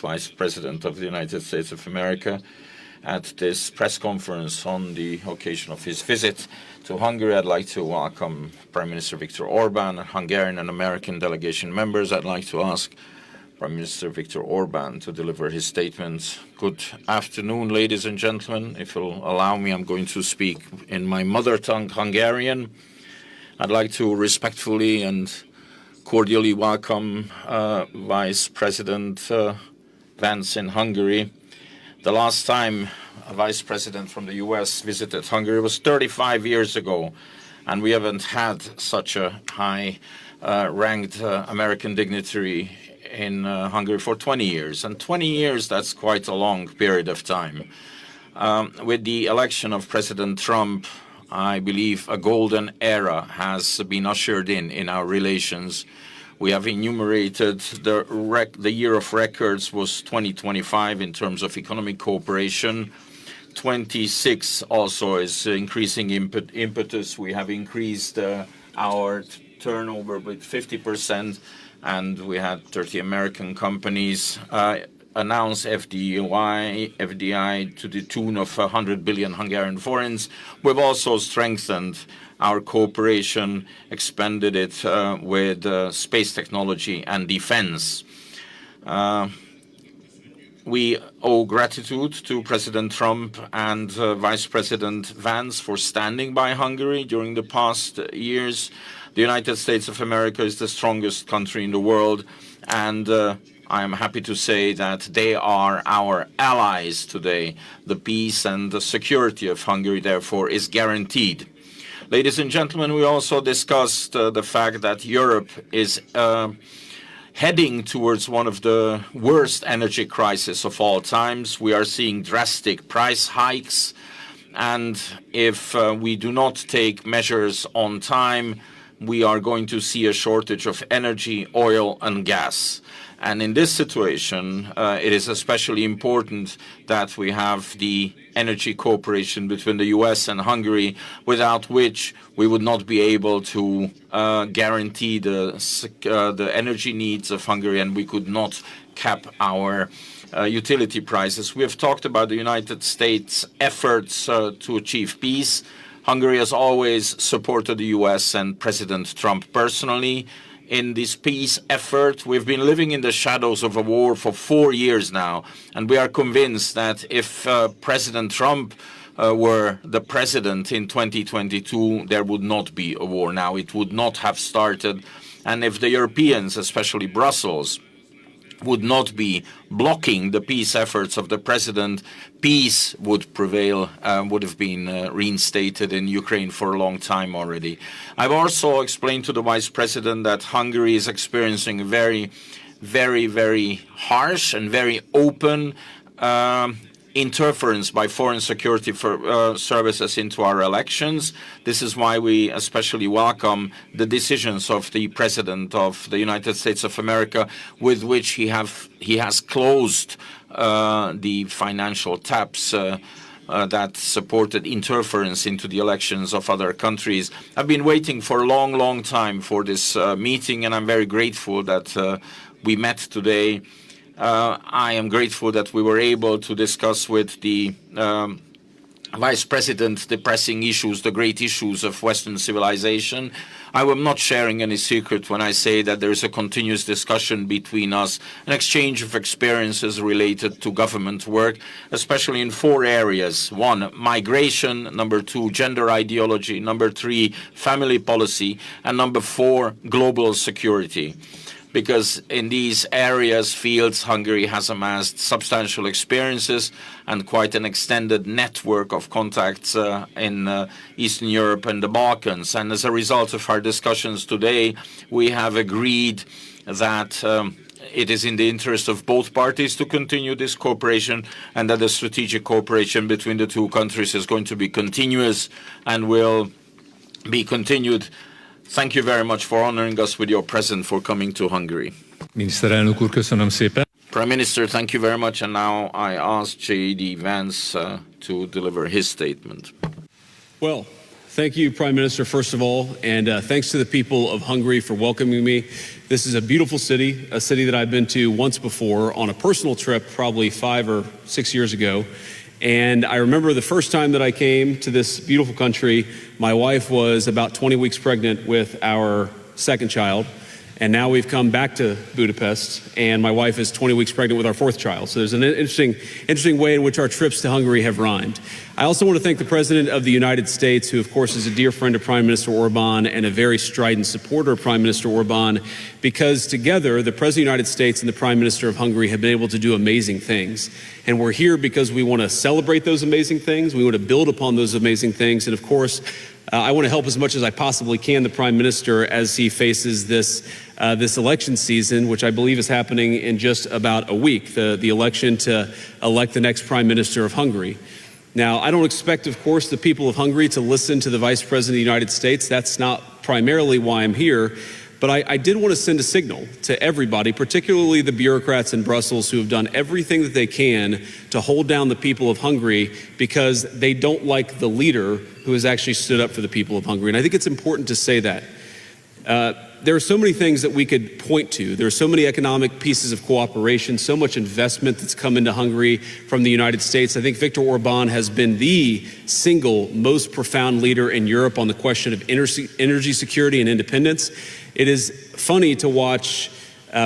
Vice President of the United States of America, at this press conference on the occasion of his visit to Hungary. I'd like to welcome Prime Minister Viktor Orban, Hungarian and American delegation members. I'd like to ask Prime Minister Viktor Orban to deliver his statement. Good afternoon, ladies and gentlemen. If you'll allow me, I'm going to speak in my mother tongue, Hungarian. I'd like to respectfully and cordially welcome Vice President Vance in Hungary. The last time a vice president from the US visited Hungary was 35 years ago, and we haven't had such a high-ranked American dignitary in Hungary for 20 years. And 20 years, that's quite a long period of time. With the election of President Trump, I believe a golden era has been ushered in our relations. We have enumerated the year of records was 2025 in terms of economic cooperation. 26 also is increasing impetus. We have increased our turnover with 50%, and we had 30 American companies announce FDI to the tune of 100 billion Hungarian forints. We've also strengthened our cooperation, expanded it with space technology and defense. We owe gratitude to President Trump and Vice President Vance for standing by Hungary during the past years. The United States of America is the strongest country in the world, and I am happy to say that they are our allies today. The peace and the security of Hungary, therefore, is guaranteed. Ladies and gentlemen, we also discussed the fact that Europe is heading towards one of the worst energy crises of all times. We are seeing drastic price hikes, and if we do not take measures on time, we are going to see a shortage of energy, oil, and gas. And in this situation, it is especially important that we have the energy cooperation between the US and Hungary, without which we would not be able to guarantee the energy needs of Hungary, and we could not cap our utility prices. We have talked about the United States' efforts to achieve peace. Hungary has always supported the US and President Trump personally in this peace effort. We've been living in the shadows of a war for 4 years now, and we are convinced that if President Trump were the president in 2022, there would not be a war now. It would not have started. And if the Europeans, especially Brussels, would not be blocking the peace efforts of the president, peace would prevail, would have been reinstated in Ukraine for a long time already. I've also explained to the vice president that Hungary is experiencing very, very, very harsh and very open interference by foreign security services into our elections. This is why we especially welcome the decisions of the President of the United States of America, with which he has closed the financial taps that supported interference into the elections of other countries. I've been waiting for a long, long time for this meeting, and I'm very grateful that we met today. I am grateful that we were able to discuss with the Vice President the pressing issues, the great issues of Western civilization. I am not sharing any secret when I say that there is a continuous discussion between us, an exchange of experiences related to government work, especially in 4 areas. 1, migration. Number 2, gender ideology. Number 3, family policy. And number 4, global security. Because in these fields, Hungary has amassed substantial experiences and quite an extended network of contacts in Eastern Europe and the Balkans. And as a result of our discussions today, we have agreed that it is in the interest of both parties to continue this cooperation, and that the strategic cooperation between the 2 countries is going to be continuous and will be continued. Thank you very much for honoring us with your presence, for coming to Hungary. Miniszterelnök úr, köszönöm szépen. Prime Minister, thank you very much. And now I ask J.D. Vance to deliver his statement. Well, Thank you, Prime Minister, first of all, and thanks to the people of Hungary for welcoming me. This is a beautiful city, a city that I've been to once before on a personal trip probably 5 or 6 years ago. And I remember the first time that I came to this beautiful country, my wife was about 20 weeks pregnant with our second child. And now we've come back to Budapest, and my wife is 20 weeks pregnant with our fourth child. So there's an interesting way in which our trips to Hungary have rhymed. I also want to thank the President of the United States, who of course is a dear friend of Prime Minister Orban and a very strident supporter of Prime Minister Orban, because together the President of the United States and the Prime Minister of Hungary have been able to do amazing things. And we're here because we want to celebrate those amazing things. We want to build upon those amazing things. And of course, I want to help as much as I possibly can the Prime Minister as he faces this election season, which I believe is happening in just about a week, the election to elect the next Prime Minister of Hungary. Now, I don't expect, of course, the people of Hungary to listen to the Vice President of the United States. That's not primarily why I'm here. But I did want to send a signal to everybody, particularly the bureaucrats in Brussels who have done everything that they can to hold down the people of Hungary because they don't like the leader who has actually stood up for the people of Hungary. And I think it's important to say that. There are so many things that we could point to. There are so many economic pieces of cooperation, so much investment that's come into Hungary from the United States. I think Viktor Orban has been the single most profound leader in Europe on the question of energy security and independence. It is funny to watch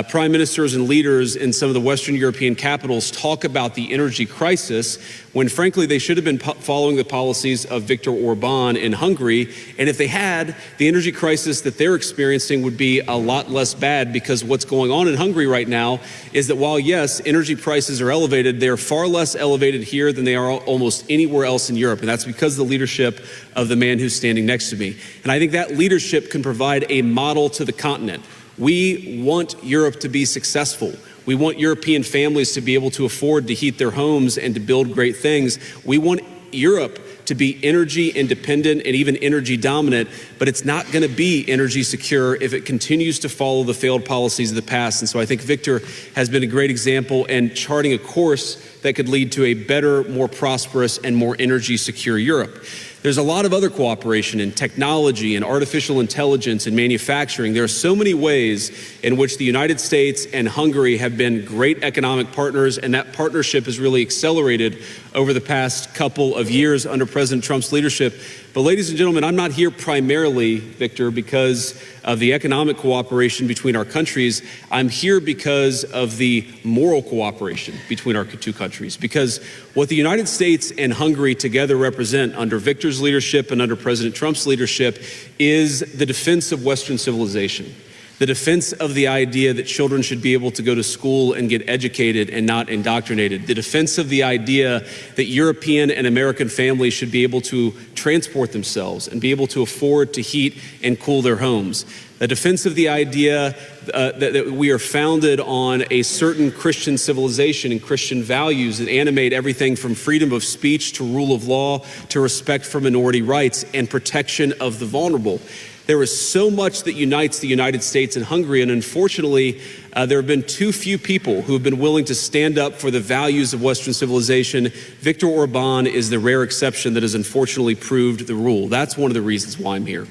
prime ministers and leaders in some of the Western European capitals talk about the energy crisis when, frankly, they should have been following the policies of Viktor Orban in Hungary. And if they had, the energy crisis that they're experiencing would be a lot less bad, because what's going on in Hungary right now is that while, yes, energy prices are elevated, they're far less elevated here than they are almost anywhere else in Europe. And that's because of the leadership of the man who's standing next to me. And I think that leadership can provide a model to the continent. We want Europe to be successful. We want European families to be able to afford to heat their homes and to build great things. We want Europe to be energy independent and even energy dominant, but it's not going to be energy secure if it continues to follow the failed policies of the past. And so I think Viktor has been a great example in charting a course that could lead to a better, more prosperous, and more energy secure Europe. There's a lot of other cooperation in technology and artificial intelligence and manufacturing. There are so many ways in which the United States and Hungary have been great economic partners, and that partnership has really accelerated over the past couple of years under President Trump's leadership. But ladies and gentlemen, I'm not here primarily, Viktor, because of the economic cooperation between our countries. I'm here because of the moral cooperation between our two countries. Because what the United States and Hungary together represent under Viktor's leadership and under President Trump's leadership is the defense of Western civilization. The defense of the idea that children should be able to go to school and get educated and not indoctrinated. The defense of the idea that European and American families should be able to transport themselves and be able to afford to heat and cool their homes. The defense of the idea that we are founded on a certain Christian civilization and Christian values that animate everything from freedom of speech to rule of law to respect for minority rights and protection of the vulnerable. There is so much that unites the United States and Hungary, and unfortunately, there have been too few people who have been willing to stand up for the values of Western civilization. Viktor Orban is the rare exception that has unfortunately proved the rule. That's one of the reasons why I'm here.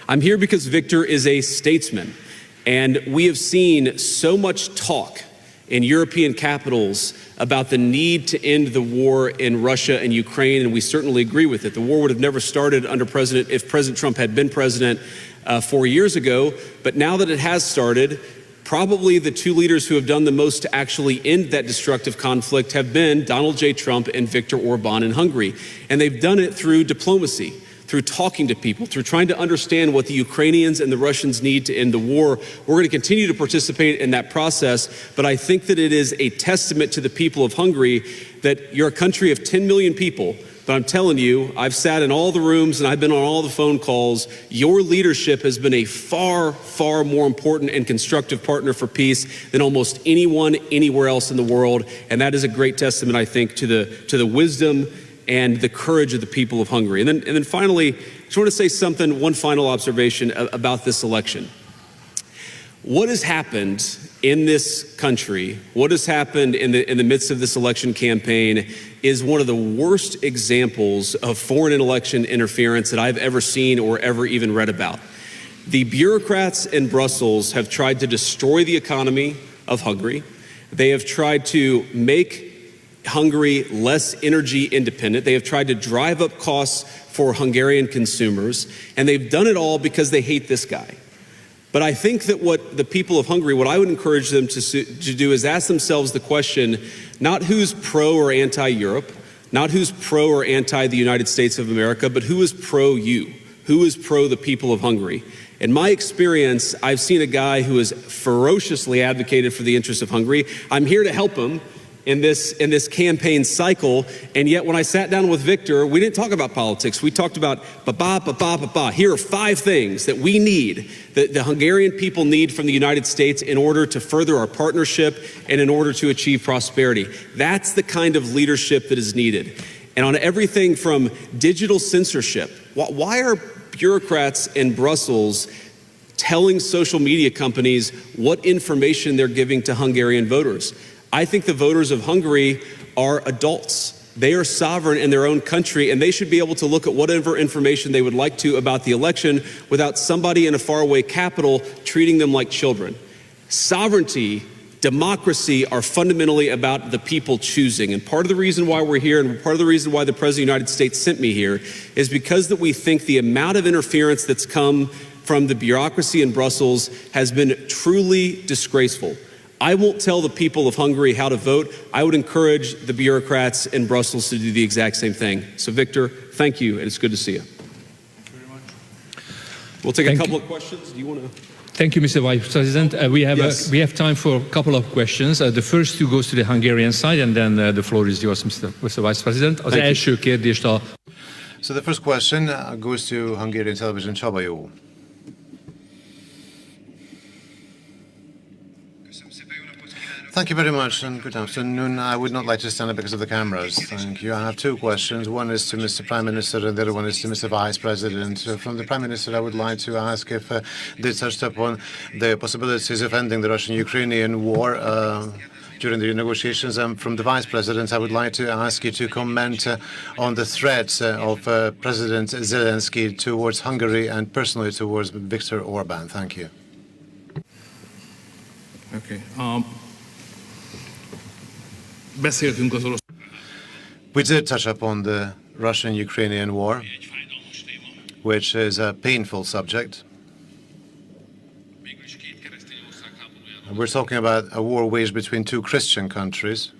I'm here because Viktor is a statesman, and we have seen so much talk in European capitals about the need to end the war in Russia and Ukraine, and we certainly agree with it. The war would have never started if President Trump had been president 4 years ago, but now that it has started, probably the two leaders who have done the most to actually end that destructive conflict have been Donald J. Trump and Viktor Orban in Hungary. And they've done it through diplomacy, through talking to people, through trying to understand what the Ukrainians and the Russians need to end the war. We're going to continue to participate in that process, but I think that it is a testament to the people of Hungary that you're a country of 10 million people, but I'm telling you, I've sat in all the rooms and I've been on all the phone calls. Your leadership has been a far, far more important and constructive partner for peace than almost anyone anywhere else in the world, and that is a great testament, I think, to the wisdom and the courage of the people of Hungary. And then finally, I just want to say one final observation about this election. What has happened in this country, what has happened in the midst of this election campaign is one of the worst examples of foreign election interference that I've ever seen or ever even read about. The bureaucrats in Brussels have tried to destroy the economy of Hungary. They have tried to make Hungary less energy independent. They have tried to drive up costs for Hungarian consumers, and they've done it all because they hate this guy. But I think that what the people of Hungary, what I would encourage them to do is ask themselves the question, not who's pro or anti-Europe, not who's pro or anti the United States of America, but who is pro-you, who is pro the people of Hungary. In my experience, I've seen a guy who has ferociously advocated for the interests of Hungary. I'm here to help him in this campaign cycle, and yet when I sat down with Viktor, we didn't talk about politics. We talked about Here are 5 things that we need, that the Hungarian people need from the United States in order to further our partnership and in order to achieve prosperity. That's the kind of leadership that is needed. And on everything from digital censorship, why are bureaucrats in Brussels telling social media companies what information they're giving to Hungarian voters? I think the voters of Hungary are adults. They are sovereign in their own country, and they should be able to look at whatever information they would like to about the election without somebody in a faraway capital treating them like children. Sovereignty, democracy are fundamentally about the people choosing. And part of the reason why we're here, and part of the reason why the President of the United States sent me here, is because that we think the amount of interference that's come from the bureaucracy in Brussels has been truly disgraceful. I won't tell the people of Hungary how to vote. I would encourage the bureaucrats in Brussels to do the exact same thing. So, Viktor, thank you, and it's good to see you. Thank you very much. We'll take a couple of questions. Do you want to? Thank you, Mr. Vice President. Yes. We have time for a couple of questions. The first two goes to the Hungarian side, and then the floor is yours, Mr. Vice President. Az első kérdést a... So the first question goes to Hungarian television. Csaba jó. Thank you very much and good afternoon. I would not like to stand up because of the cameras. Thank you. I have 2 questions. One is to Mr. Prime Minister and the other one is to Mr. Vice President. From the Prime Minister, I would like to ask if they touched upon the possibilities of ending the Russian-Ukrainian war during the negotiations. And from the Vice President, I would like to ask you to comment on the threats of President Zelensky towards Hungary and personally towards Viktor Orban. Thank you. Okay. Beszéltünk az orosz. We did touch upon the Russian-Ukrainian war, which is a painful subject. We're talking about a war waged between 2 Christian countries.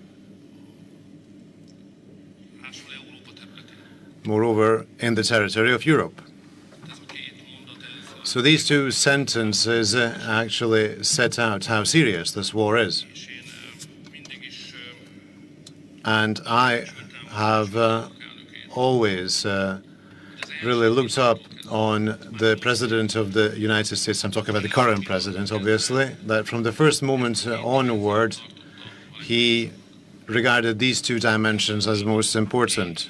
Moreover, in the territory of Europe. So these 2 sentences actually set out how serious this war is. And I have always really looked up on the President of the United States, I'm talking about the current President, obviously, that from the first moment onward, he regarded these 2 dimensions as most important.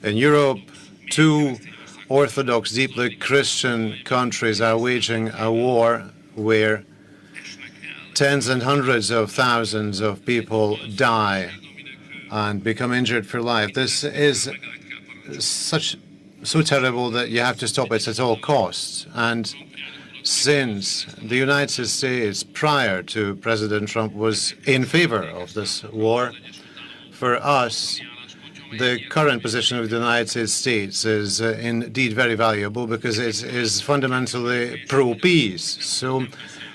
In Europe, 2 Orthodox, deeply Christian countries are waging a war where tens and hundreds of thousands of people die and become injured for life. This is so terrible that you have to stop it at all costs. And since the United States, prior to President Trump, was in favor of this war, for us, the current position of the United States is indeed very valuable because it is fundamentally pro-peace. So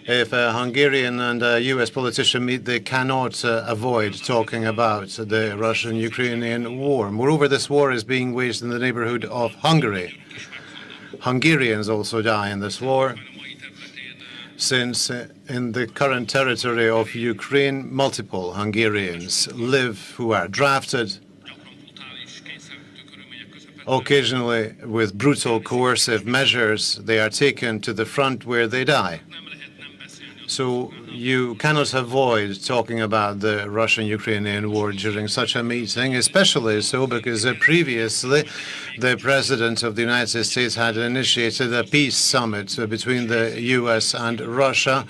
if a Hungarian and a U.S. politician meet, they cannot avoid talking about the Russian-Ukrainian war. Moreover, this war is being waged in the neighborhood of Hungary. Hungarians also die in this war, since in the current territory of Ukraine, multiple Hungarians live who are drafted, occasionally with brutal coercive measures. They are taken to the front where they die. So you cannot avoid talking about the Russian-Ukrainian war during such a meeting, especially so because previously the President of the United States had initiated a peace summit between the U.S. and Russia,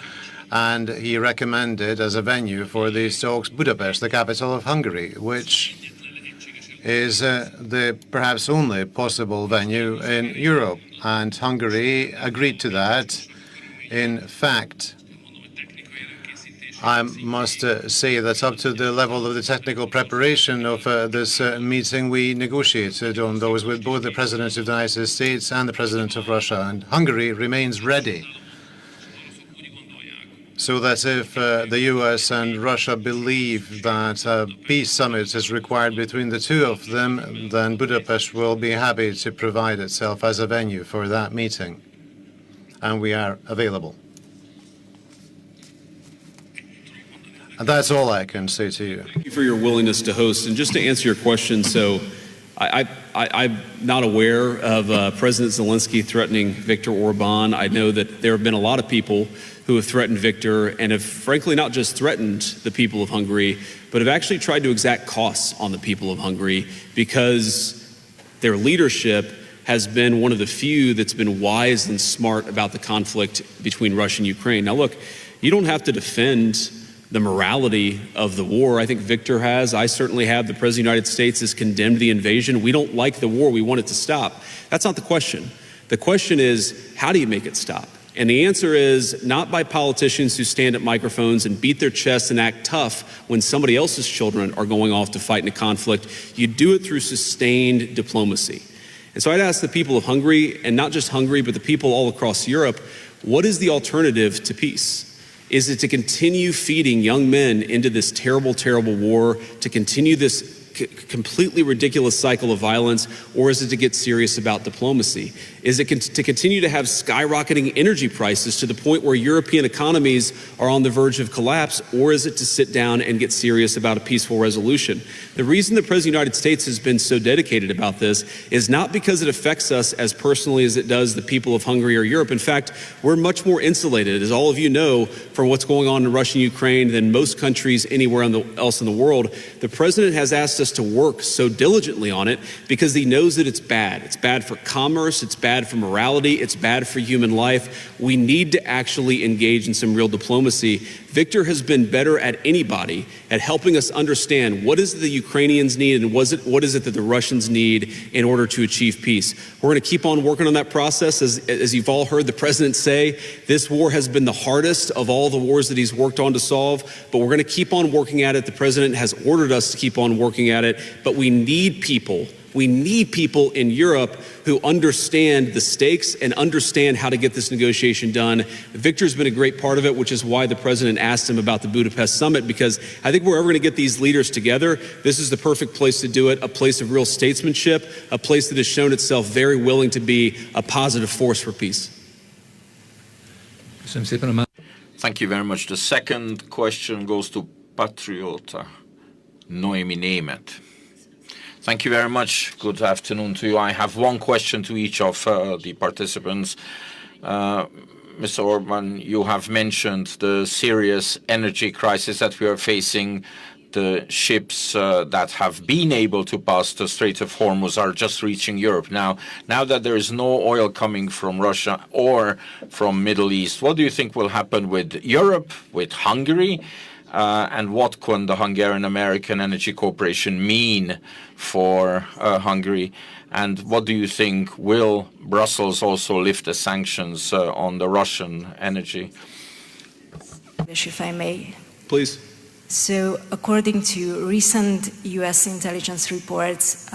And he recommended as a venue for these talks Budapest, the capital of Hungary, which is the perhaps only possible venue in Europe. And Hungary agreed to that. In fact, I must say that up to the level of the technical preparation of this meeting, we negotiated on those with both the President of the United States and the President of Russia. And Hungary remains ready. So that if the US and Russia believe that a peace summit is required between the two of them, then Budapest will be happy to provide itself as a venue for that meeting. And we are available. And that's all I can say to you. Thank you for your willingness to host. And just to answer your question, so I'm not aware of President Zelensky threatening Viktor Orban. I know that there have been a lot of people who have threatened Viktor and have frankly not just threatened the people of Hungary, but have actually tried to exact costs on the people of Hungary because their leadership has been one of the few that's been wise and smart about the conflict between Russia and Ukraine. Now, look, you don't have to defend the morality of the war. I think Viktor has. I certainly have. The President of the United States has condemned the invasion. We don't like the war. We want it to stop. That's not the question. The question is, how do you make it stop? And the answer is not by politicians who stand at microphones and beat their chests and act tough when somebody else's children are going off to fight in a conflict. You do it through sustained diplomacy. And so I'd ask the people of Hungary, and not just Hungary, but the people all across Europe, what is the alternative to peace? Is it to continue feeding young men into this terrible, terrible war, to continue this completely ridiculous cycle of violence, or is it to get serious about diplomacy? Is it to continue to have skyrocketing energy prices to the point where European economies are on the verge of collapse, or is it to sit down and get serious about a peaceful resolution? The reason the President of the United States has been so dedicated about this is not because it affects us as personally as it does the people of Hungary or Europe. In fact, we're much more insulated, as all of you know, from what's going on in Russia and Ukraine than most countries anywhere else in the world. The President has asked us to work so diligently on it because he knows that it's bad. It's bad for commerce, it's bad for morality, it's bad for human life. We need to actually engage in some real diplomacy. Viktor has been better at anybody at helping us understand what is it the Ukrainians need and what is it that the Russians need in order to achieve peace. We're going to keep on working on that process. As you've all heard the President say, this war has been the hardest of all the wars that he's worked on to solve, but we're going to keep on working at it. The President has ordered us to keep on working at it, but we need people. We need people in Europe who understand the stakes and understand how to get this negotiation done. Viktor's been a great part of it, which is why the President asked him about the Budapest summit, because I think we're ever going to get these leaders together, this is the perfect place to do it, a place of real statesmanship, a place that has shown itself very willing to be a positive force for peace. Thank you very much. The second question goes to Patriota Noemi Német. Thank you very much. Good afternoon to you. I have one question to each of the participants. Mr. Orban, you have mentioned the serious energy crisis that we are facing. The ships that have been able to pass the Strait of Hormuz are just reaching Europe. Now that there is no oil coming from Russia or from Middle East, what do you think will happen with Europe, with Hungary? And what can the Hungarian-American Energy Corporation mean for Hungary? And what do you think, will Brussels also lift the sanctions on the Russian energy? If I may. Please. So, according to recent U.S. intelligence reports,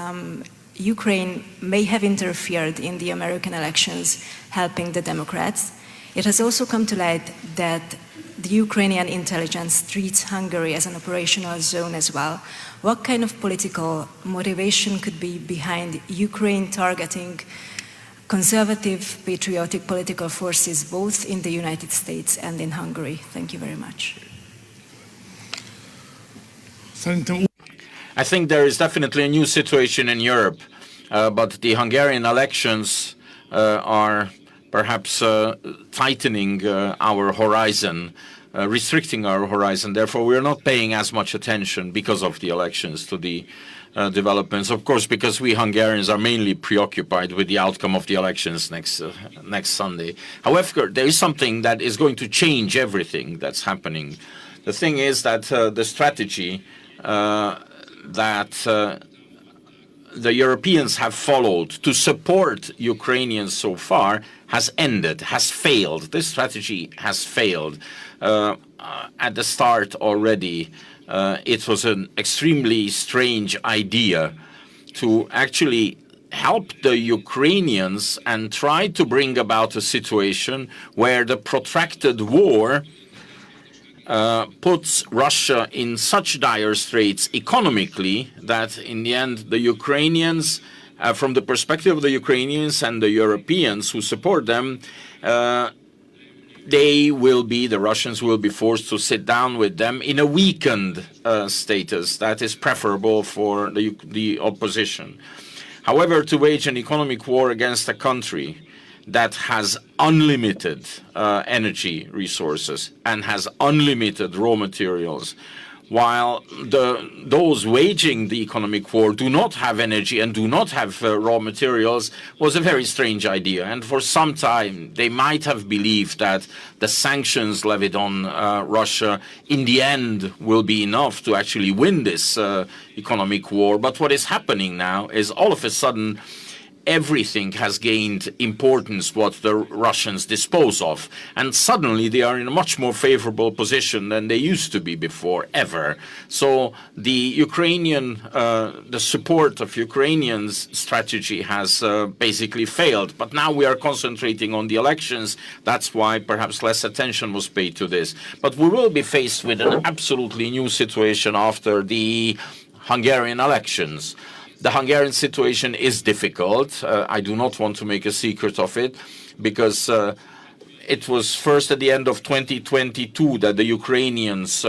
Ukraine may have interfered in the American elections, helping the Democrats. It has also come to light that the Ukrainian intelligence treats Hungary as an operational zone as well. What kind of political motivation could be behind Ukraine targeting conservative, patriotic political forces both in the United States and in Hungary? Thank you very much. I think there is definitely a new situation in Europe, but the Hungarian elections are perhaps tightening our horizon. restricting our horizon. Therefore, we are not paying as much attention because of the elections to the developments. Of course, because we Hungarians are mainly preoccupied with the outcome of the elections next Sunday. However, there is something that is going to change everything that's happening. The thing is that the strategy that the Europeans have followed to support Ukrainians so far has ended, has failed. This strategy has failed. At the start already, it was an extremely strange idea to actually help the Ukrainians and try to bring about a situation where the protracted war puts Russia in such dire straits economically that in the end the Ukrainians, from the perspective of the Ukrainians and the Europeans who support them, the Russians will be forced to sit down with them in a weakened status that is preferable for the opposition. However, to wage an economic war against a country that has unlimited energy resources and has unlimited raw materials, while those waging the economic war do not have energy and do not have raw materials, was a very strange idea. And for some time, they might have believed that the sanctions levied on Russia in the end will be enough to actually win this economic war. But what is happening now is all of a sudden, everything has gained importance what the Russians dispose of. And suddenly they are in a much more favorable position than they used to be before, ever. So the support of Ukrainians' strategy has basically failed. But now we are concentrating on the elections. That's why perhaps less attention was paid to this. But we will be faced with an absolutely new situation after the Hungarian elections. The Hungarian situation is difficult. I do not want to make a secret of it, because it was first at the end of 2022 that the Ukrainians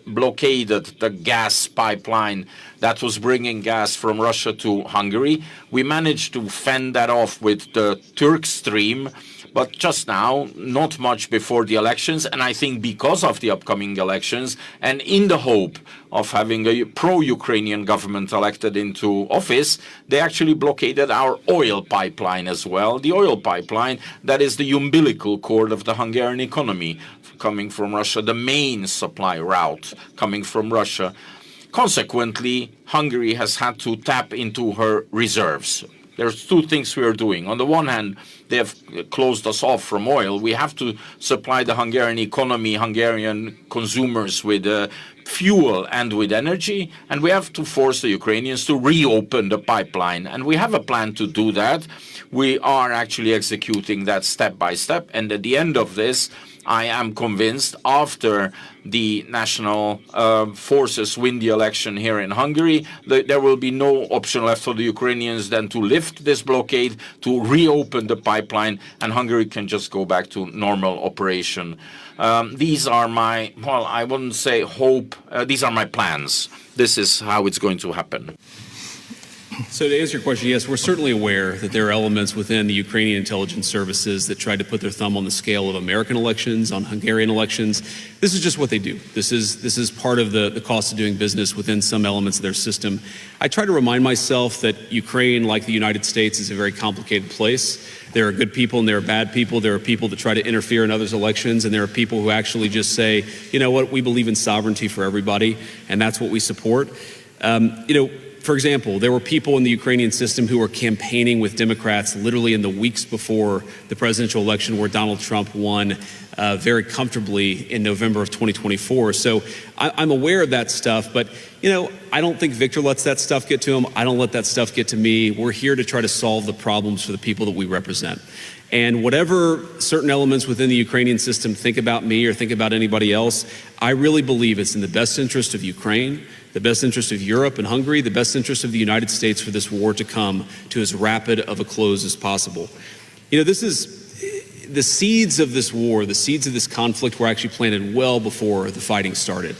blockaded the gas pipeline that was bringing gas from Russia to Hungary. We managed to fend that off with the Turk Stream, but just now, not much before the elections, and I think because of the upcoming elections, and in the hope of having a pro-Ukrainian government elected into office, they actually blockaded our oil pipeline as well. The oil pipeline, that is the umbilical cord of the Hungarian economy, coming from Russia, the main supply route coming from Russia. Consequently, Hungary has had to tap into her reserves. There's two things we are doing. On the one hand, they have closed us off from oil. We have to supply the Hungarian economy, Hungarian consumers with fuel and with energy, and we have to force the Ukrainians to reopen the pipeline. And we have a plan to do that. We are actually executing that step by step, and at the end of this, I am convinced, after the national forces win the election here in Hungary, there will be no option left for the Ukrainians than to lift this blockade, to reopen the pipeline, and Hungary can just go back to normal operation. These are my, well, I wouldn't say hope, these are my plans. This is how it's going to happen. So to answer your question, yes, we're certainly aware that there are elements within the Ukrainian intelligence services that try to put their thumb on the scale of American elections, on Hungarian elections. This is just what they do. This is part of the cost of doing business within some elements of their system. I try to remind myself that Ukraine, like the United States, is a very complicated place. There are good people and there are bad people. There are people that try to interfere in others' elections, and there are people who actually just say, you know what, we believe in sovereignty for everybody, and that's what we support. For example, there were people in the Ukrainian system who were campaigning with Democrats literally in the weeks before the presidential election, where Donald Trump won very comfortably in November of 2024. So I'm aware of that stuff, but I don't think Viktor lets that stuff get to him. I don't let that stuff get to me. We're here to try to solve the problems for the people that we represent. And whatever certain elements within the Ukrainian system think about me or think about anybody else, I really believe it's in the best interest of Ukraine, the best interest of Europe and Hungary, the best interest of the United States for this war to come to as rapid of a close as possible. This is the seeds of this war, the seeds of this conflict were actually planted well before the fighting started.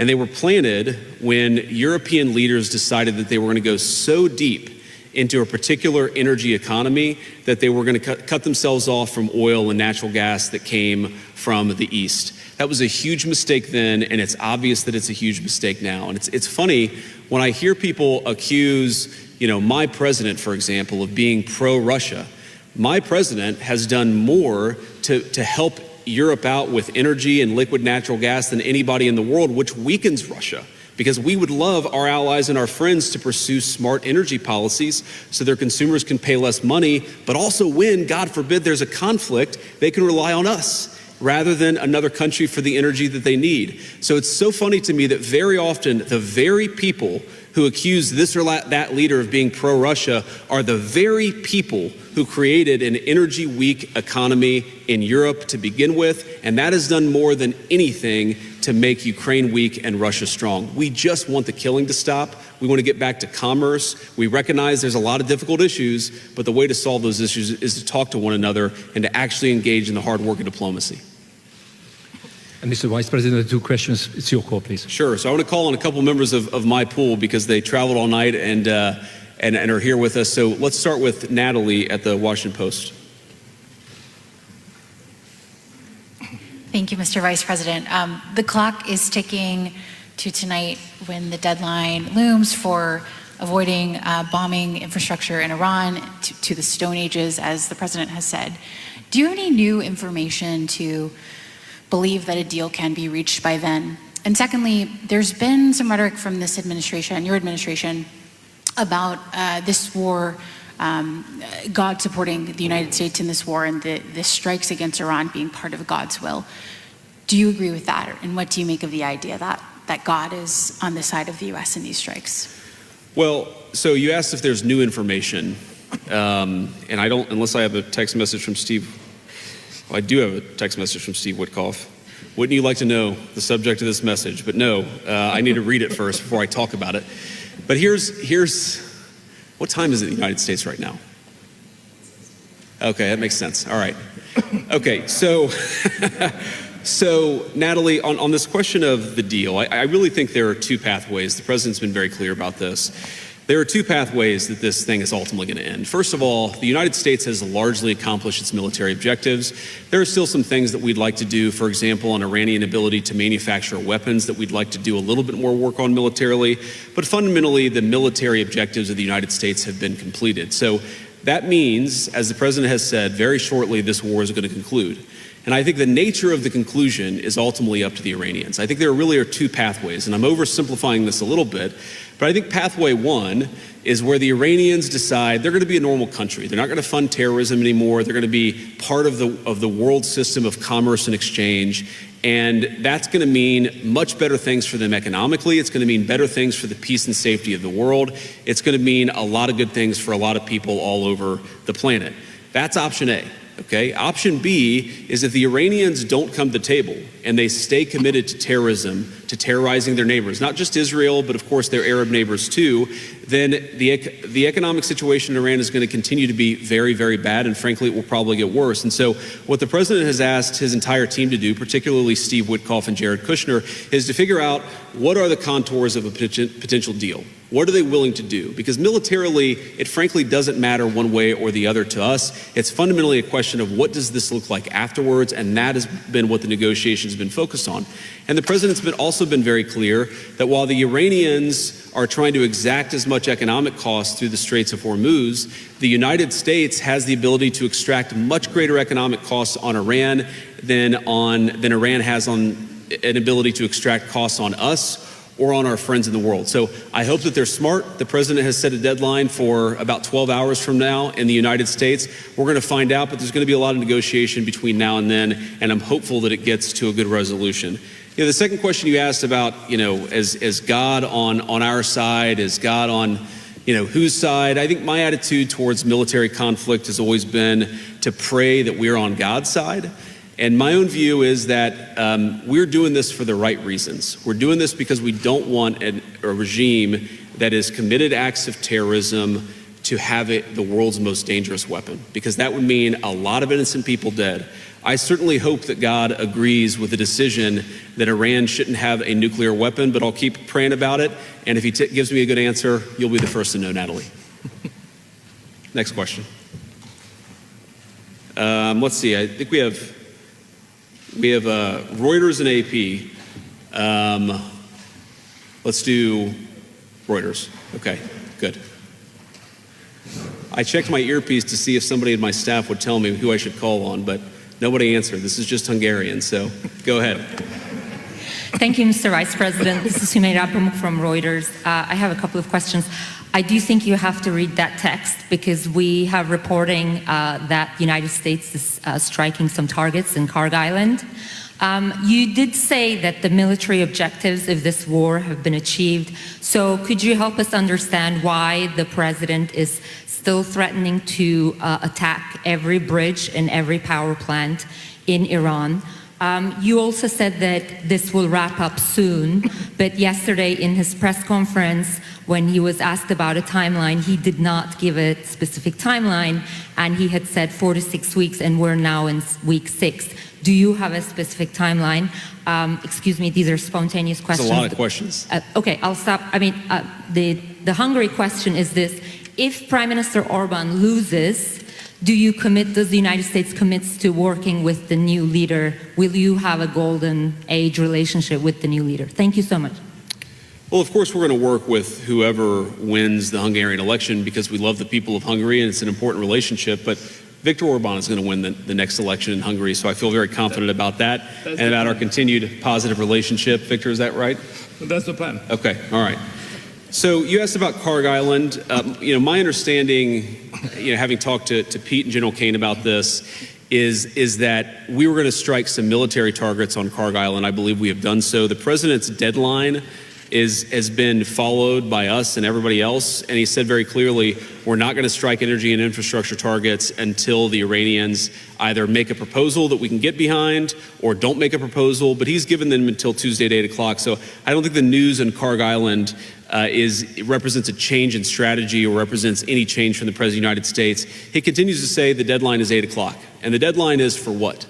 And they were planted when European leaders decided that they were going to go so deep into a particular energy economy that they were going to cut themselves off from oil and natural gas that came from the East. That was a huge mistake then, and it's obvious that it's a huge mistake now. And it's funny when I hear people accuse, my president, for example, of being pro-Russia. My president has done more to help Europe out with energy and liquid natural gas than anybody in the world, which weakens Russia. Because we would love our allies and our friends to pursue smart energy policies so their consumers can pay less money, but also when, God forbid, there's a conflict, they can rely on us rather than another country for the energy that they need. So it's so funny to me that very often the very people who accuse this or that leader of being pro-Russia are the very people who created an energy-weak economy in Europe to begin with, and that has done more than anything to make Ukraine weak and Russia strong. We just want the killing to stop. We want to get back to commerce. We recognize there's a lot of difficult issues, but the way to solve those issues is to talk to one another and to actually engage in the hard work of diplomacy. And Mr. Vice President, the two questions, it's your call, please. Sure. So I want to call on a couple members of my pool because they traveled all night and are here with us. So let's start with Natalie at the Washington Post. Thank you, Mr. Vice President. The clock is ticking to tonight when the deadline looms for avoiding bombing infrastructure in Iran to the Stone Ages, as the President has said. Do you have any new information to believe that a deal can be reached by then? And secondly, there's been some rhetoric from this administration, your administration, about this war, God supporting the United States in this war and the strikes against Iran being part of God's will. Do you agree with that? And what do you make of the idea that God is on the side of the U.S. in these strikes? Well, so you asked if there's new information, and I don't, unless I have a text message from Steve. Well, I do have a text message from Steve Witkoff. Wouldn't you like to know the subject of this message? But no, I need to read it first before I talk about it. But here's what time is it in the United States right now? Okay, that makes sense. All right. Okay, so Natalie, on this question of the deal, I really think there are two pathways. The President's been very clear about this. There are two pathways that this thing is ultimately going to end. First of all, the United States has largely accomplished its military objectives. There are still some things that we'd like to do, for example, on Iranian ability to manufacture weapons that we'd like to do a little bit more work on militarily. But fundamentally, the military objectives of the United States have been completed. So that means, as the President has said, very shortly this war is going to conclude. And I think the nature of the conclusion is ultimately up to the Iranians. I think there really are two pathways, and I'm oversimplifying this a little bit, but I think pathway one is where the Iranians decide they're going to be a normal country. They're not going to fund terrorism anymore. They're going to be part of the world system of commerce and exchange. And that's going to mean much better things for them economically. It's going to mean better things for the peace and safety of the world. It's going to mean a lot of good things for a lot of people all over the planet. That's option A. Okay. Option B is if the Iranians don't come to the table and they stay committed to terrorism, to terrorizing their neighbors, not just Israel, but of course their Arab neighbors too, then the economic situation in Iran is going to continue to be very, very bad, and frankly, it will probably get worse. And so what the President has asked his entire team to do, particularly Steve Witkoff and Jared Kushner, is to figure out what are the contours of a potential deal. What are they willing to do? Because militarily, it frankly doesn't matter one way or the other to us. It's fundamentally a question of what does this look like afterwards, and that has been what the negotiations have been focused on. And the President's also been very clear that while the Iranians are trying to exact as much economic cost through the Straits of Hormuz, the United States has the ability to extract much greater economic costs on Iran than Iran has on an ability to extract costs on us or on our friends in the world. So I hope that they're smart. The President has set a deadline for about 12 hours from now in the United States. We're going to find out, but there's going to be a lot of negotiation between now and then, and I'm hopeful that it gets to a good resolution. The second question you asked about, is God on our side? Is God on, whose side? I think my attitude towards military conflict has always been to pray that we're on God's side. And my own view is that we're doing this for the right reasons. We're doing this because we don't want a regime that has committed acts of terrorism to have it the world's most dangerous weapon, because that would mean a lot of innocent people dead. I certainly hope that God agrees with the decision that Iran shouldn't have a nuclear weapon, but I'll keep praying about it. And if he gives me a good answer, you'll be the first to know, Natalie. Next question. Let's see. I think we have We have Reuters and AP. Let's do Reuters. Okay, good. I checked my earpiece to see if somebody in my staff would tell me who I should call on, but nobody answered. This is just Hungarian, so go ahead. Thank you, Mr. Vice President. This is Humeira Pamuk from Reuters. I have a couple of questions. I do think you have to read that text because we have reporting that the United States is striking some targets in Karg Island. You did say that the military objectives of this war have been achieved. So could you help us understand why the president is still threatening to attack every bridge and every power plant in Iran? You also said that this will wrap up soon, but yesterday in his press conference, when he was asked about a timeline, he did not give a specific timeline, and he had said 4 to 6 weeks, and we're now in week 6. Do you have a specific timeline? Excuse me, these are spontaneous questions. That's a lot of questions. Okay, I'll stop. I mean, the Hungary question is this. If Prime Minister Orban loses, does the United States commit to working with the new leader? Will you have a golden age relationship with the new leader? Thank you so much. Well, of course, we're going to work with whoever wins the Hungarian election because we love the people of Hungary and it's an important relationship. But Viktor Orban is going to win the next election in Hungary, so I feel very confident about that and about our continued positive relationship. Victor, is that right? That's the plan. Okay, all right. So you asked about Karg Island. My understanding, having talked to Pete and General Kane about this, is that we were going to strike some military targets on Karg Island. I believe we have done so. The president's deadline has been followed by us and everybody else, and he said very clearly, we're not going to strike energy and infrastructure targets until the Iranians either make a proposal that we can get behind or don't make a proposal, but he's given them until Tuesday at 8 o'clock. So I don't think the news in Karg Island represents a change in strategy or represents any change from the President of the United States. He continues to say the deadline is 8 o'clock. And the deadline is for what?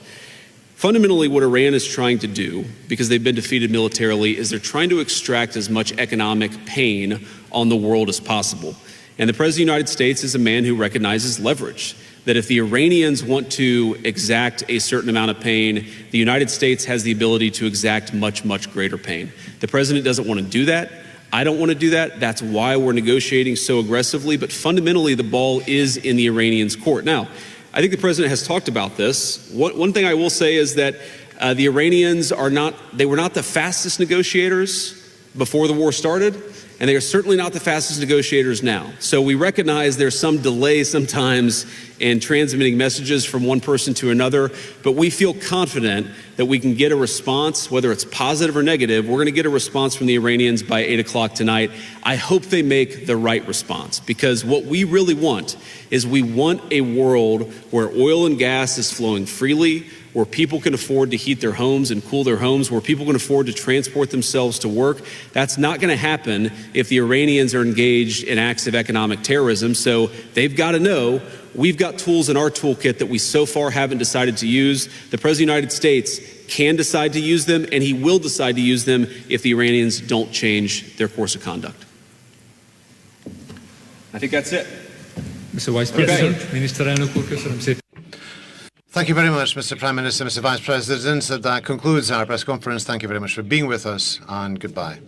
Fundamentally, what Iran is trying to do, because they've been defeated militarily, is they're trying to extract as much economic pain on the world as possible. And the President of the United States is a man who recognizes leverage, that if the Iranians want to exact a certain amount of pain, the United States has the ability to exact much, much greater pain. The President doesn't want to do that. I don't want to do that. That's why we're negotiating so aggressively. But fundamentally, the ball is in the Iranians' court. Now, I think the president has talked about this. One thing I will say is that the Iranians were not the fastest negotiators before the war started, and they are certainly not the fastest negotiators now. So we recognize there's some delay sometimes in transmitting messages from one person to another, but we feel confident that we can get a response, whether it's positive or negative. We're going to get a response from the Iranians by 8 o'clock tonight. I hope they make the right response, because what we really want is we want a world where oil and gas is flowing freely, where people can afford to heat their homes and cool their homes, where people can afford to transport themselves to work. That's not going to happen if the Iranians are engaged in acts of economic terrorism. So they've got to know we've got tools in our toolkit that we so far haven't decided to use. The President of the United States can decide to use them, and he will decide to use them if the Iranians don't change their course of conduct. I think that's it. Mr. Vice President, Miniszterelnök úr, köszönöm szépen. Thank you very much, Mr. Prime Minister, Mr. Vice President. That concludes our press conference. Thank you very much for being with us, and goodbye.